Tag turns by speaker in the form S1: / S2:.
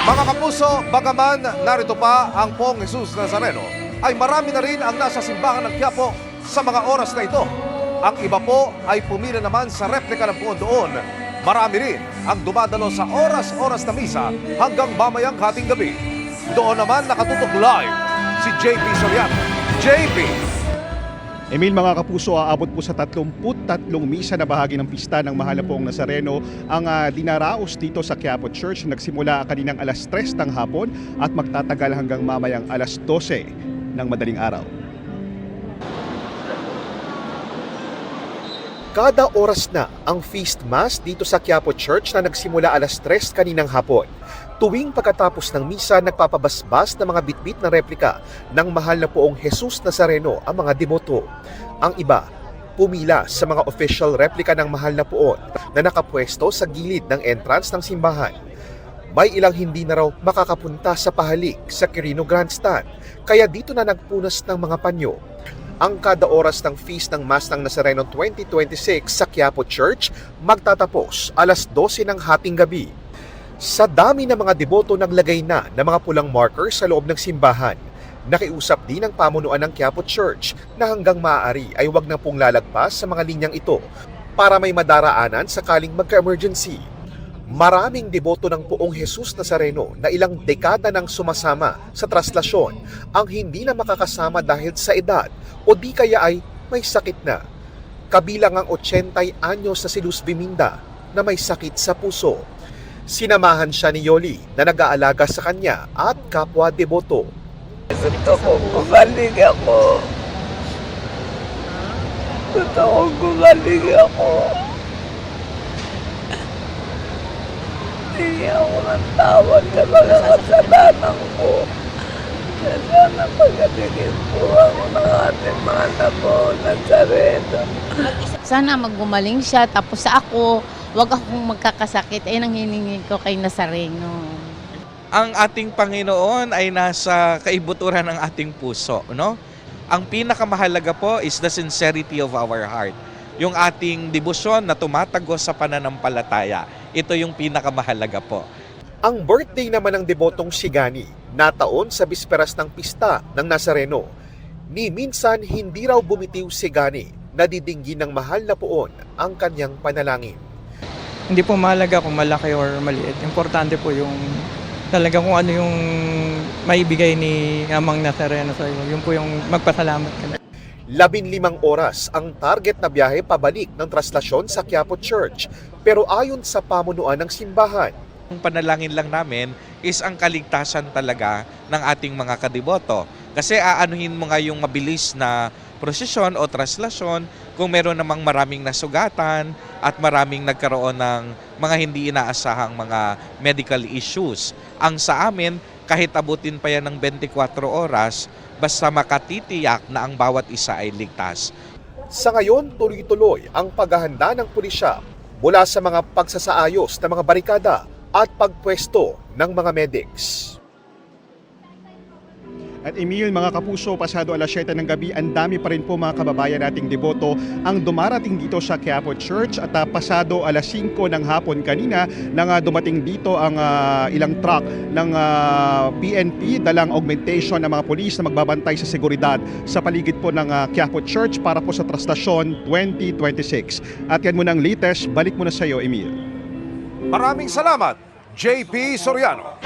S1: Mga kapuso, bagaman narito pa ang Poong Jesus Nazareno, ay marami na rin ang nasa simbahan ng Quiapo sa mga oras na ito. Ang iba po ay pumila naman sa replika ng Poong doon. Marami rin ang dumadalo sa oras-oras na misa hanggang mamayang hating gabi. Doon naman nakatutok live si JP Soriano. JP!
S2: Emil, mga kapuso, aabot po sa 33 misa na bahagi ng pista ng Mahal na Poong Nazareno ang dinaraos dito sa Quiapo Church. Nagsimula kaninang alas 3 ng hapon at magtatagal hanggang mamayang alas 12 ng madaling araw.
S3: Kada oras na ang feast mass dito sa Quiapo Church na nagsimula alas 3 kaninang hapon. Tuwing pagkatapos ng misa, nagpapabasbas ng mga bitbit na replika ng Mahal na Poong Jesus Nazareno ang mga deboto. Ang iba, pumila sa mga official replika ng Mahal na Poong na nakapwesto sa gilid ng entrance ng simbahan. May ilang hindi na raw makakapunta sa pahalik sa Quirino Grandstand, kaya dito na nagpunas ng mga panyo. Ang kada oras ng feast ng Mass ng Nazareno 2026 sa Quiapo Church magtatapos alas 12 ng hating gabi. Sa dami ng mga deboto naglagay na ng mga pulang marker sa loob ng simbahan. Nakiusap din ang pamunuan ng Quiapo Church na hanggang maaari ay wag na pong lalagpas sa mga linyang ito para may madaraanan sakaling magka-emergency. Maraming deboto ng Poong Jesus Nazareno na ilang dekada nang sumasama sa traslasyon ang hindi na makakasama dahil sa edad o di kaya ay may sakit na. Kabilang ang 80 anyos na si Luz Biminda na may sakit sa puso. Sinamahan siya ni Yoli na nag-aalaga sa kanya at kapwa deboto.
S4: Gusto ko gumaling ako. Gusto ko gumaling ako. Hindi ako ng tawad sa mga kasalanan ko. Sana pagkatigil po ako ng ating mga nabo Nazareno.
S5: Sana maggumaling siya, tapos ako, wag akong magkakasakit. Ayun ang hiningi ko kay Nazareno.
S6: Ang ating Panginoon ay nasa kaibuturan ng ating puso, no? Ang pinakamahalaga po is the sincerity of our heart. Yung ating debosyon na tumatagos sa pananampalataya. Ito yung pinakamahalaga po.
S3: Ang birthday naman ng debotong si Gani, nataon sa bisperas ng pista ng Nazareno. Ni minsan hindi raw bumitiw si Gani, nadidinggin ng Mahal na Poong ang kanyang panalangin.
S7: Hindi po mahalaga kung malaki or maliit. Importante po yung talaga kung ano yung maibigay ni Amang Nazareno sa iyo. Yun po yung magpasalamat ka.
S3: 15 oras ang target na biyahe pabalik ng traslasyon sa Quiapo Church. Pero ayon sa pamunuan ng simbahan,
S6: Ang panalangin lang namin is ang kaligtasan talaga ng ating mga kadeboto. Kasi aanuhin mo nga yung mabilis na prosesyon o traslasyon kung meron namang maraming nasugatan at maraming nagkaroon ng mga hindi inaasahang mga medical issues. Ang sa amin, kahit abutin pa yan ng 24 oras, basta makatitiyak na ang bawat isa ay ligtas.
S3: sa ngayon tuloy-tuloy ang paghahanda ng pulisya mula sa mga pagsasaayos ng mga barikada at pagpwesto ng mga medics.
S2: At Emil, mga kapuso, pasado alas 7 ng gabi, ang dami pa rin po mga kababayan nating deboto ang dumarating dito sa Quiapo Church at pasado alas 5 ng hapon kanina nang dumating dito ang ilang truck ng PNP, dalang augmentation ng mga pulis na magbabantay sa seguridad sa paligid po ng Quiapo Church para po sa Traslasyon 2026. At yan muna ang latest, balik muna sa iyo, Emil.
S1: Maraming salamat, JP Soriano.